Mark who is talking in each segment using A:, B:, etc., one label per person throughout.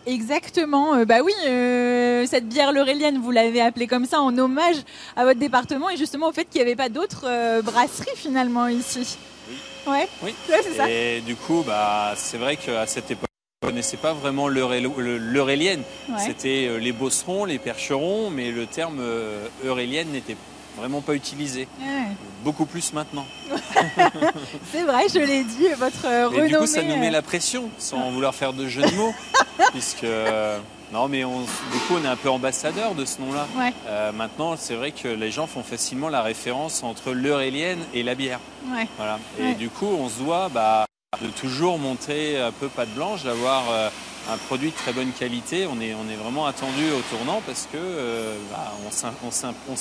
A: Exactement. Bah oui, cette bière leurélienne, vous l'avez appelée comme ça en hommage à votre département et justement au fait qu'il n'y avait pas d'autres brasseries finalement ici. Ouais,
B: Oui.
A: Ouais, c'est ça.
B: Et du coup, c'est vrai qu'à cette époque, on ne connaissait pas vraiment l'eurélienne.
A: Ouais.
B: C'était les bosserons, les percherons, mais le terme eurélienne n'était vraiment pas utilisé.
A: Ouais.
B: Beaucoup plus maintenant.
A: C'est vrai, je l'ai dit, votre renommée.
B: Et du coup, ça nous met la pression, sans vouloir faire de jeu de mots. Puisque, non, mais du coup, on est un peu ambassadeur de ce nom-là.
A: Ouais.
B: Maintenant, c'est vrai que les gens font facilement la référence entre l'eurélienne et la bière.
A: Ouais.
B: Voilà. Et
A: Ouais.
B: du coup, on se doit de toujours montrer un peu patte blanche, d'avoir un produit de très bonne qualité. On est vraiment attendu au tournant parce que on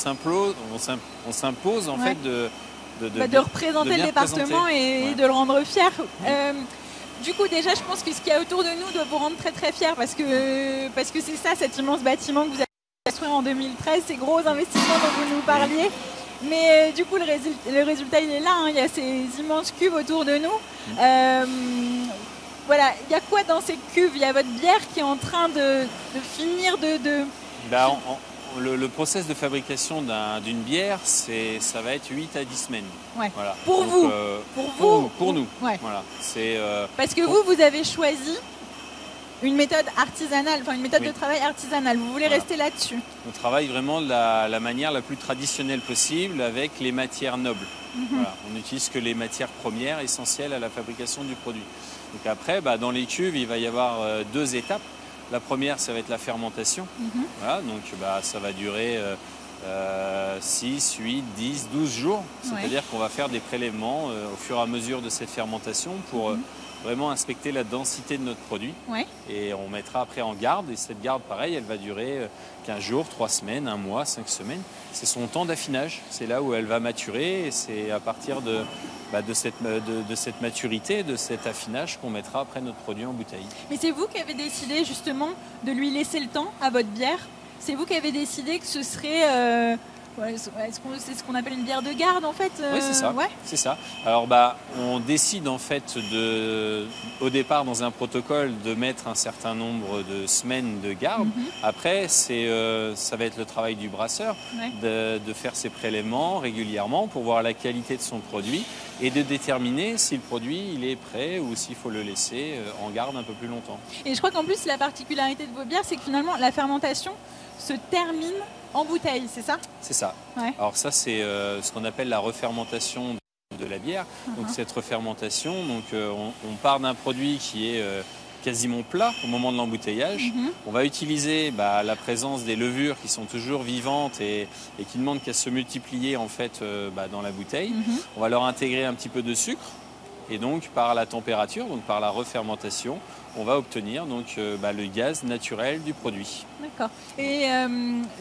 B: s'impose en
A: Ouais.
B: fait de
A: représenter le
B: bien
A: département
B: présenter.
A: et de le rendre fier. Du coup, déjà, je pense que ce qu'il y a autour de nous doit vous rendre très très fiers parce que c'est ça, cet immense bâtiment que vous avez construit en 2013, ces gros investissements dont vous nous parliez. Mais du coup, le résultat, il est là. Hein. Il y a ces immenses cuves autour de nous. Voilà, il y a quoi dans ces cuves? Il y a votre bière qui est en train de finir de...
B: Le process de fabrication d'une bière, ça va être 8 à 10 semaines.
A: Ouais.
B: Voilà.
A: Pour
B: Donc,
A: vous
B: pour nous.
A: Ouais.
B: Voilà.
A: Parce que vous avez choisi une méthode artisanale, enfin une méthode de travail artisanale. Vous voulez rester là-dessus.
B: On travaille vraiment de la manière la plus traditionnelle possible avec les matières nobles. Voilà. On n'utilise que les matières premières essentielles à la fabrication du produit. Donc après, dans les cuves, il va y avoir 2 étapes. La première, ça va être la fermentation. Voilà, donc ça va durer 6, 8, 10, 12 jours. C'est-à-dire qu'on va faire des prélèvements au fur et à mesure de cette fermentation pour vraiment inspecter la densité de notre produit. Et on mettra après en garde. Et cette garde, pareil, elle va durer 15 jours, 3 semaines, 1 mois, 5 semaines. C'est son temps d'affinage. C'est là où elle va maturer. Et c'est à partir de cette maturité, de cet affinage qu'on mettra après notre produit en bouteille.
A: Mais c'est vous qui avez décidé justement de lui laisser le temps à votre bière? C'est vous qui avez décidé que ce serait... c'est ce qu'on appelle une bière de garde en fait?
B: Oui, c'est ça.
A: Ouais.
B: C'est ça. Alors on décide en fait au départ dans un protocole de mettre un certain nombre de semaines de garde. Après, ça va être le travail du brasseur de faire ses prélèvements régulièrement pour voir la qualité de son produit et de déterminer si le produit il est prêt ou s'il faut le laisser en garde un peu plus longtemps.
A: Et je crois qu'en plus la particularité de vos bières, c'est que finalement la fermentation se termine en bouteille, c'est ça? C'est
B: ça. Ouais. Alors ça, c'est ce qu'on appelle la refermentation de la bière. Donc cette refermentation, on part d'un produit qui est quasiment plat au moment de l'embouteillage. On va utiliser la présence des levures qui sont toujours vivantes et qui ne demandent qu'à se multiplier en fait dans la bouteille. On va leur intégrer un petit peu de sucre. Et donc, par la température, donc par la refermentation, on va obtenir le gaz naturel du produit.
A: D'accord. Et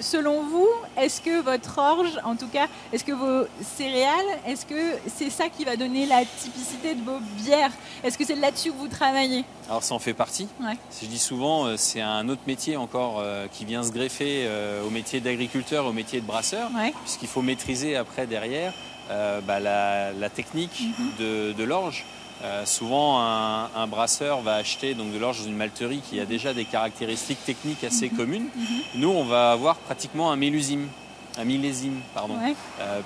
A: selon vous, est-ce que votre orge, en tout cas, est-ce que vos céréales, est-ce que c'est ça qui va donner la typicité de vos bières? Est-ce que c'est là-dessus que vous travaillez?
B: Alors ça en fait partie. Je dis souvent, c'est un autre métier encore qui vient se greffer au métier d'agriculteur, au métier de brasseur, puisqu'il faut maîtriser après derrière la technique de l'orge. Souvent, un brasseur va acheter de l'orge dans une malterie qui a déjà des caractéristiques techniques assez communes. Nous, on va avoir pratiquement un millésime,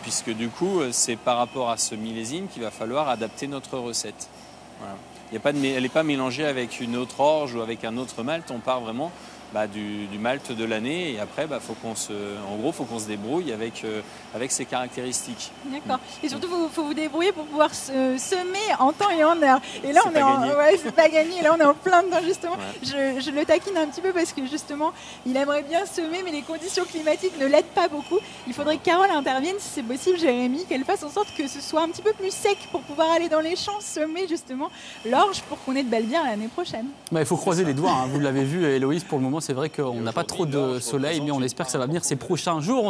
B: puisque du coup, c'est par rapport à ce millésime qu'il va falloir adapter notre recette. Voilà. Elle n'est pas mélangée avec une autre orge ou avec un autre malt. On part vraiment du malt de l'année et après, faut qu'on se débrouille avec ces caractéristiques.
A: D'accord. Et surtout, il faut vous débrouiller pour pouvoir semer en temps et en heure. Et là, c'est pas gagné. Là, on est en plein dedans justement. Je le taquine un petit peu parce que justement, il aimerait bien semer, mais les conditions climatiques ne l'aident pas beaucoup. Il faudrait que Carole intervienne, si c'est possible, Jérémy, qu'elle fasse en sorte que ce soit un petit peu plus sec pour pouvoir aller dans les champs semer justement l'orge pour qu'on ait de belles bières l'année prochaine.
C: Il faut croiser les doigts. Vous l'avez vu, Héloïse, pour le moment. C'est vrai qu'on n'a pas trop de soleil, mais on espère que ça va venir ces prochains jours.